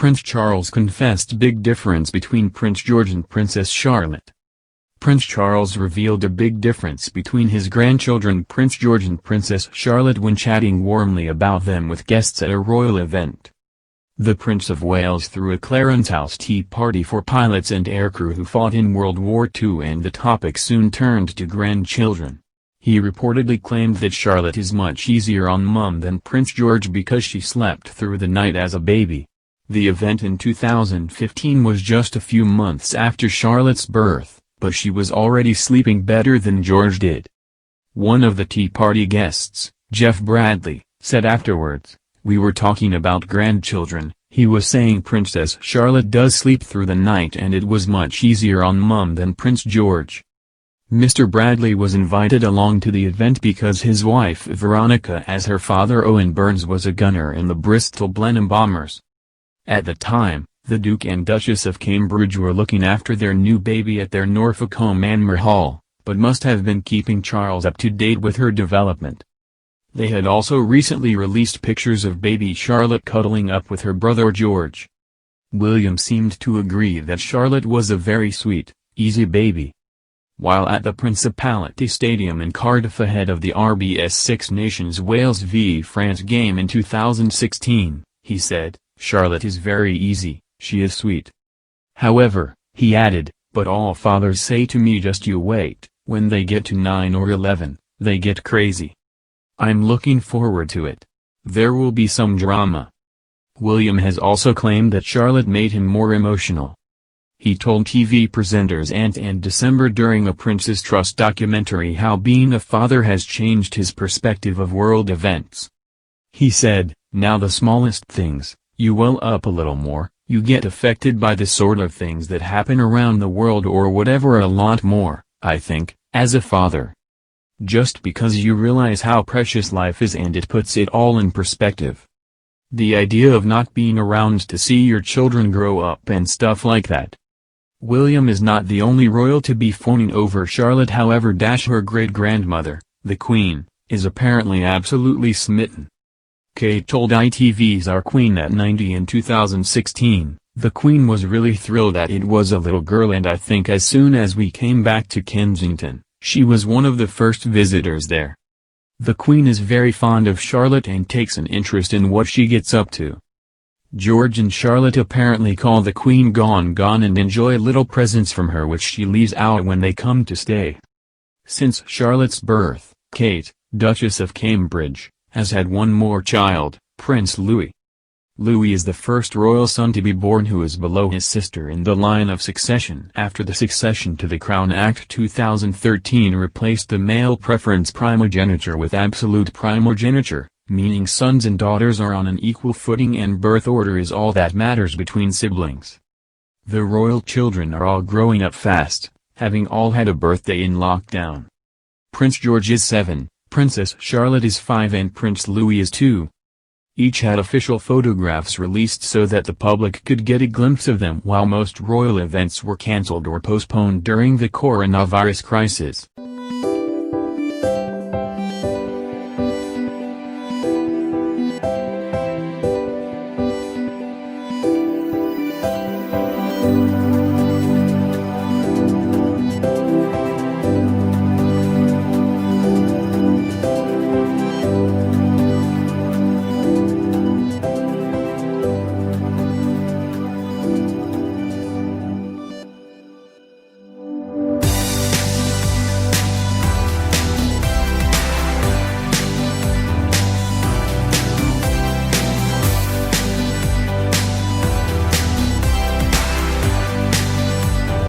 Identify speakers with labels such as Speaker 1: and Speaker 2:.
Speaker 1: Prince Charles confessed big difference between Prince George and Princess Charlotte. Prince Charles revealed a big difference between his grandchildren Prince George and Princess Charlotte when chatting warmly about them with guests at a royal event. The Prince of Wales threw a Clarence House tea party for pilots and aircrew who fought in World War II, and the topic soon turned to grandchildren. He reportedly claimed that Charlotte is much easier on Mum than Prince George because she slept through the night as a baby. The event in 2015 was just a few months after Charlotte's birth, but she was already sleeping better than George did. One of the tea party guests, Jeff Bradley, said afterwards, "We were talking about grandchildren. He was saying Princess Charlotte does sleep through the night and it was much easier on Mum than Prince George." Mr. Bradley was invited along to the event because his wife Veronica, as her father Owen Burns was a gunner in the Bristol Blenheim bombers. At the time, the Duke and Duchess of Cambridge were looking after their new baby at their Norfolk home Anmer Hall, but must have been keeping Charles up to date with her development. They had also recently released pictures of baby Charlotte cuddling up with her brother George. William seemed to agree that Charlotte was a very sweet, easy baby. While at the Principality Stadium in Cardiff ahead of the RBS Six Nations Wales v France game in 2016, he said, "Charlotte is very easy, she is sweet." However, he added, "But all fathers say to me, just you wait, when they get to 9 or 11, they get crazy. I'm looking forward to it. There will be some drama." William has also claimed that Charlotte made him more emotional. He told TV presenters Ant and December during a Prince's Trust documentary how being a father has changed his perspective of world events. He said, "Now the smallest things, you well up a little more, you get affected by the sort of things that happen around the world or whatever a lot more, I think, as a father. Just because you realize how precious life is and it puts it all in perspective. The idea of not being around to see your children grow up and stuff like that." William is not the only royal to be fawning over Charlotte, however. Her great-grandmother, the Queen, is apparently absolutely smitten. Kate told ITV's Our Queen at 90 in 2016, "The Queen was really thrilled that it was a little girl, and I think as soon as we came back to Kensington, she was one of the first visitors there. The Queen is very fond of Charlotte and takes an interest in what she gets up to." George and Charlotte apparently call the Queen gone and enjoy little presents from her which she leaves out when they come to stay. Since Charlotte's birth, Kate, Duchess of Cambridge, has had one more child, Prince Louis. Louis is the first royal son to be born who is below his sister in the line of succession after the Succession to the Crown Act 2013 replaced the male preference primogeniture with absolute primogeniture, meaning sons and daughters are on an equal footing and birth order is all that matters between siblings. The royal children are all growing up fast, having all had a birthday in lockdown. Prince George is 7, Princess Charlotte is 5 and Prince Louis is 2. Each had official photographs released so that the public could get a glimpse of them while most royal events were cancelled or postponed during the coronavirus crisis.